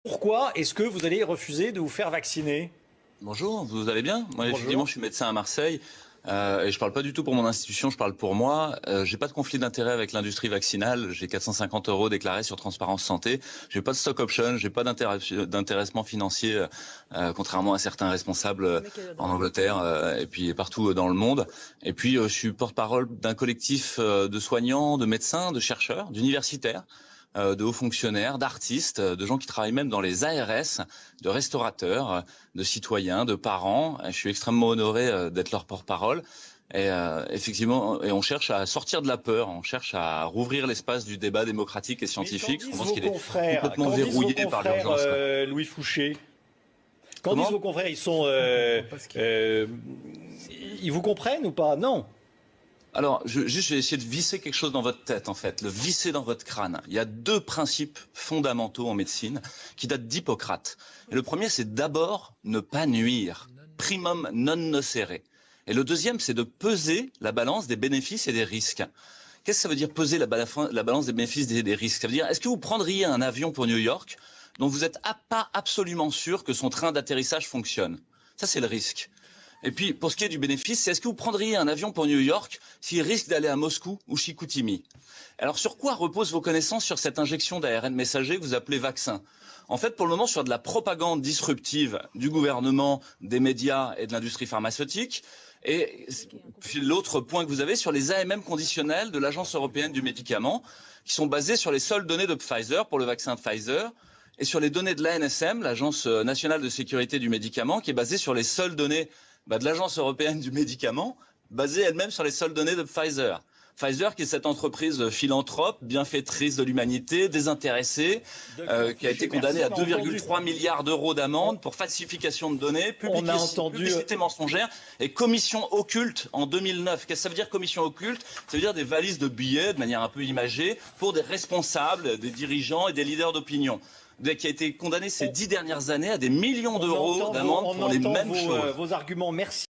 Pourquoi est-ce que vous allez refuser de vous faire vacciner? Bonjour, vous allez bien? Moi, Bonjour. effectivement, je suis médecin à Marseille et je parle pas du tout pour mon institution, je parle pour moi. J'ai pas de conflit d'intérêt avec l'industrie vaccinale. J'ai 450 € déclarés sur Transparence Santé. J'ai pas de stock option, j'ai pas d'intéressement financier, contrairement à certains responsables en Angleterre et puis partout dans le monde. Et puis, je suis porte-parole d'un collectif de soignants, de médecins, de chercheurs, d'universitaires, de hauts fonctionnaires, d'artistes, de gens qui travaillent même dans les ARS, de restaurateurs, de citoyens, de parents. Je suis extrêmement honoré d'être leur porte-parole. Et effectivement, et on cherche à sortir de la peur, on cherche à rouvrir l'espace du débat démocratique et scientifique. On pense qu'il est complètement verrouillé par l'urgence. Louis Fouché, Comment disent vos confrères, ils vous comprennent ou pas? Non. Alors, je vais essayer de visser quelque chose dans votre tête, en fait, le visser dans votre crâne. Il y a deux principes fondamentaux en médecine qui datent d'Hippocrate. Et le premier, c'est d'abord ne pas nuire, primum non nocere. Et le deuxième, c'est de peser la balance des bénéfices et des risques. Qu'est-ce que ça veut dire peser la balance des bénéfices et des risques? Ça veut dire, est-ce que vous prendriez un avion pour New York dont vous n'êtes pas absolument sûr que son train d'atterrissage fonctionne? Ça, c'est le risque. Et puis, pour ce qui est du bénéfice, c'est est-ce que vous prendriez un avion pour New York s'il risque d'aller à Moscou ou Chicoutimi? Alors, sur quoi reposent vos connaissances sur cette injection d'ARN messager que vous appelez vaccin? En fait, pour le moment, sur de la propagande disruptive du gouvernement, des médias et de l'industrie pharmaceutique. Et puis l'autre point que vous avez sur les AMM conditionnels de l'Agence européenne du médicament, qui sont basés sur les seules données de Pfizer pour le vaccin Pfizer, et sur les données de l'ANSM, l'Agence nationale de sécurité du médicament, qui est basée sur les seules données de l'Agence européenne du médicament, basée elle-même sur les seules données de Pfizer. Pfizer, qui est cette entreprise philanthrope, bienfaitrice de l'humanité, désintéressée, qui a été condamnée à 2,3 milliards d'euros d'amende pour falsification de données, publicité mensongère et commission occulte en 2009. Qu'est-ce que ça veut dire commission occulte? Ça veut dire des valises de billets, de manière un peu imagée, pour des responsables, des dirigeants et des leaders d'opinion, qui a été condamné ces 10 dernières années à des millions d'euros d'amende pour les mêmes choses. Vos arguments, merci.